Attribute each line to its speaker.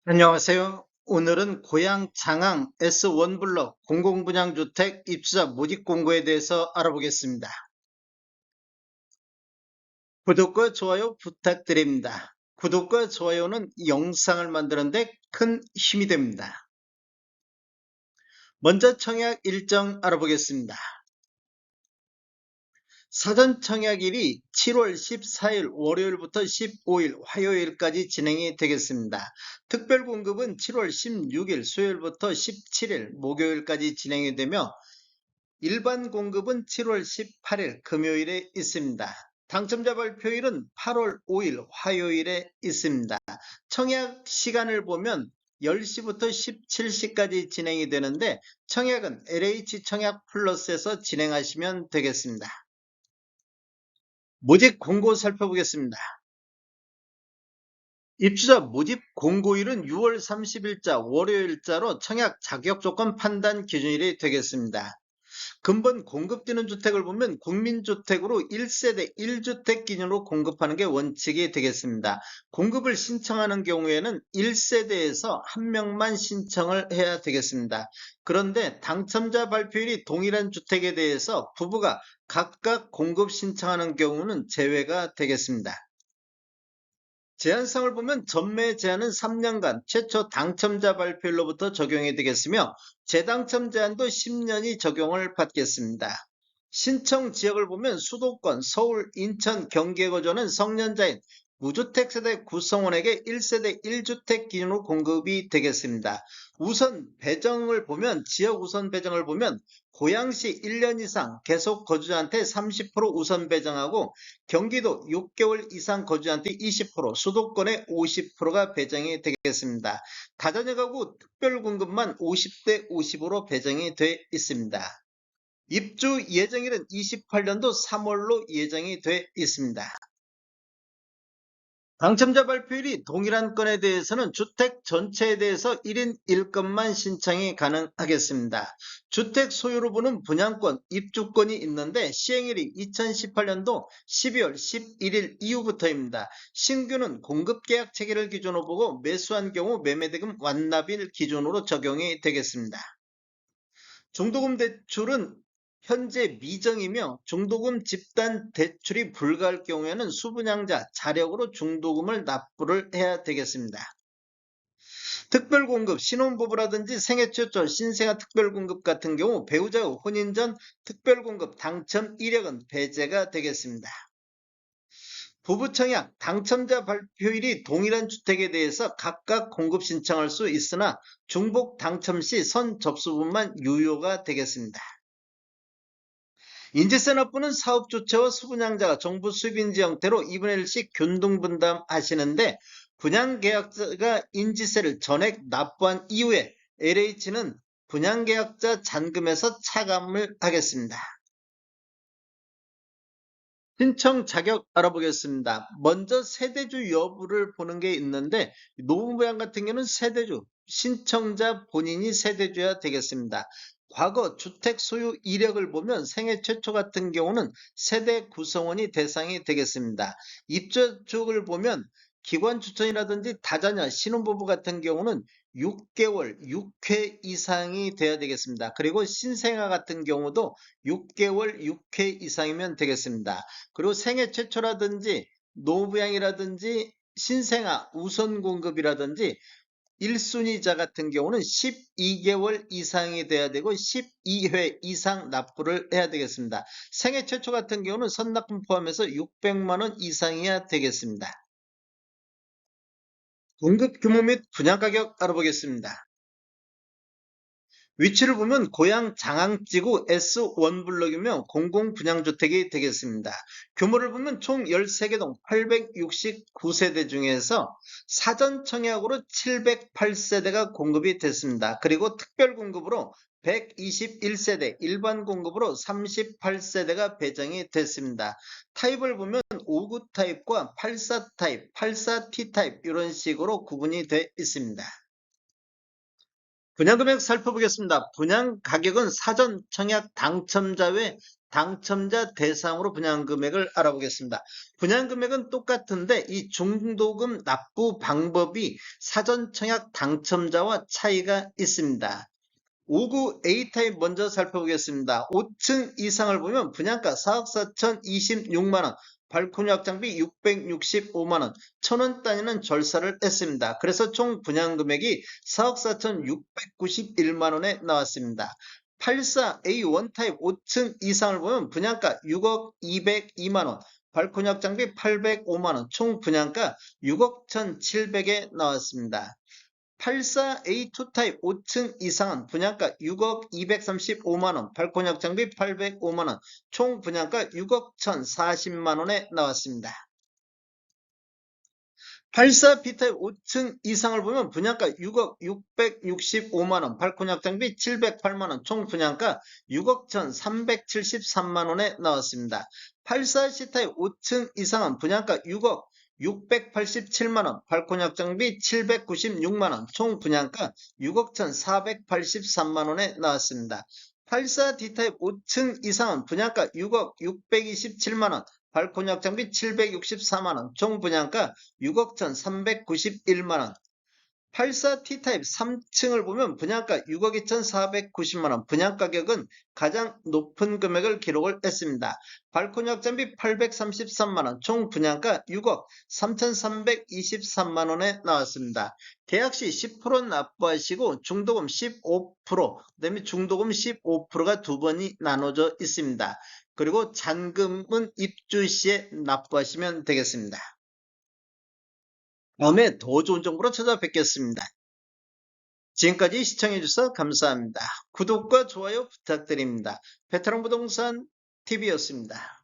Speaker 1: 안녕하세요. 오늘은 고양 장항 S1블럭 공공분양주택 입주자 모집 공고에 대해서 알아보겠습니다. 구독과 좋아요 부탁드립니다. 구독과 좋아요는 영상을 만드는 데 큰 힘이 됩니다. 먼저 청약 일정 알아보겠습니다. 사전 청약일이 7월 14일 월요일부터 15일 화요일까지 진행이 되겠습니다. 특별 공급은 7월 16일 수요일부터 17일 목요일까지 진행이 되며 일반 공급은 7월 18일 금요일에 있습니다. 당첨자 발표일은 8월 5일 화요일에 있습니다. 청약 시간을 보면 10시부터 17시까지 진행이 되는데 청약은 LH 청약 플러스에서 진행하시면 되겠습니다. 모집 공고 살펴보겠습니다. 입주자 모집 공고일은 6월 30일자 월요일자로 청약 자격 조건 판단 기준일이 되겠습니다. 근본 공급되는 주택을 보면 국민주택으로 1세대 1주택 기준으로 공급하는 게 원칙이 되겠습니다. 공급을 신청하는 경우에는 1세대에서 한 명만 신청을 해야 되겠습니다. 그런데 당첨자 발표일이 동일한 주택에 대해서 부부가 각각 공급 신청하는 경우는 제외가 되겠습니다. 제한상을 보면 전매 제한은 3년간 최초 당첨자 발표일로부터 적용이 되겠으며 재당첨 제한도 10년이 적용을 받겠습니다. 신청 지역을 보면 수도권, 서울, 인천, 경기에 거주하는 성년자인 무주택 세대 구성원에게 1세대 1주택 기준으로 공급이 되겠습니다. 우선 배정을 보면 지역 우선 배정을 보면 고양시 1년 이상 계속 거주자한테 30% 우선 배정하고 경기도 6개월 이상 거주자한테 20%, 수도권에 50%가 배정이 되겠습니다. 다자녀 가구 특별 공급만 50대 50으로 배정이 돼 있습니다. 입주 예정일은 28년도 3월로 예정이 돼 있습니다. 당첨자 발표일이 동일한 건에 대해서는 주택 전체에 대해서 1인 1건만 신청이 가능하겠습니다. 주택 소유로 보는 분양권, 입주권이 있는데 시행일이 2018년도 12월 11일 이후부터입니다. 신규는 공급계약 체계를 기준으로 보고 매수한 경우 매매대금 완납일 기준으로 적용이 되겠습니다. 중도금 대출은 현재 미정이며 중도금 집단 대출이 불가할 경우에는 수분양자 자력으로 중도금을 납부를 해야 되겠습니다. 특별공급, 신혼부부라든지 생애 최초 신생아 특별공급 같은 경우 배우자의 혼인 전 특별공급 당첨 이력은 배제가 되겠습니다. 부부청약, 당첨자 발표일이 동일한 주택에 대해서 각각 공급 신청할 수 있으나 중복 당첨 시 선 접수분만 유효가 되겠습니다. 인재산업부는 사업주체와 수분양자가 정부 수입인지 형태로 2분의 1씩 균등분담하시는데 분양계약자가 인지세를 전액 납부한 이후에 LH는 분양계약자 잔금에서 차감을 하겠습니다. 신청 자격 알아보겠습니다. 먼저 세대주 여부를 보는 게 있는데 노무부양 같은 경우는 세대주, 신청자 본인이 세대주야 되겠습니다. 과거 주택 소유 이력을 보면 생애 최초 같은 경우는 세대 구성원이 대상이 되겠습니다. 입주 쪽을 보면 기관 추천이라든지 다자녀, 신혼부부 같은 경우는 6개월, 6회 이상이 돼야 되겠습니다. 그리고 신생아 같은 경우도 6개월, 6회 이상이면 되겠습니다. 그리고 생애 최초라든지 노부양이라든지 신생아 우선 공급이라든지 1순위자 같은 경우는 12개월 이상이 돼야 되고 12회 이상 납부를 해야 되겠습니다. 생애 최초 같은 경우는 선납금 포함해서 600만 원 이상이어야 되겠습니다. 공급 규모 및 분양가격 알아보겠습니다. 위치를 보면 고양 장항지구 S1블럭이며 공공분양주택이 되겠습니다. 규모를 보면 총 13개동 869세대 중에서 사전 청약으로 708세대가 공급이 됐습니다. 그리고 특별공급으로 121세대, 일반 공급으로 38세대가 배정이 됐습니다. 타입을 보면 59 타입과 84 타입, 84T 타입 이런 식으로 구분이 되어 있습니다. 분양금액 살펴보겠습니다. 분양가격은 사전 청약 당첨자 외 당첨자 대상으로 분양금액을 알아보겠습니다. 분양금액은 똑같은데 이 중도금 납부 방법이 사전 청약 당첨자와 차이가 있습니다. 5구 A타입 먼저 살펴보겠습니다. 5층 이상을 보면 분양가 4억 4,026만원, 발코니 확장비 665만원, 1,000원 단위는 절사를 했습니다. 그래서 총 분양금액이 4억 4,691만원에 나왔습니다. 84A1 타입 5층 이상을 보면 분양가 6억 202만원, 발코니 확장비 805만원, 총 분양가 6억 1,700에 나왔습니다. 84A2 타입 5층 이상은 분양가 6억 235만원, 발코니 확장비 805만원, 총 분양가 6억 1,040만원에 나왔습니다. 84B 타입 5층 이상을 보면 분양가 6억 665만원, 발코니 확장비 708만원, 총 분양가 6억 1,373만원에 나왔습니다. 84C 타입 5층 이상은 분양가 6억 687만원, 발코니 확장비 796만원, 총 분양가 6억 1,483만원에 나왔습니다. 84D 타입 5층 이상은 분양가 6억 627만원, 발코니 확장비 764만원, 총 분양가 6억 1,391만원. 84T 타입 3층을 보면 분양가 6억 2,490만원, 분양가격은 가장 높은 금액을 기록을 했습니다. 발코니 확장비 833만원, 총 분양가 6억 3,323만원에 나왔습니다. 계약시 10% 납부하시고 중도금 15%, 그 다음에 중도금 15%가 두 번이 나눠져 있습니다. 그리고 잔금은 입주 시에 납부하시면 되겠습니다. 다음에 더 좋은 정보로 찾아뵙겠습니다. 지금까지 시청해주셔서 감사합니다. 구독과 좋아요 부탁드립니다. 베테랑 부동산 TV였습니다.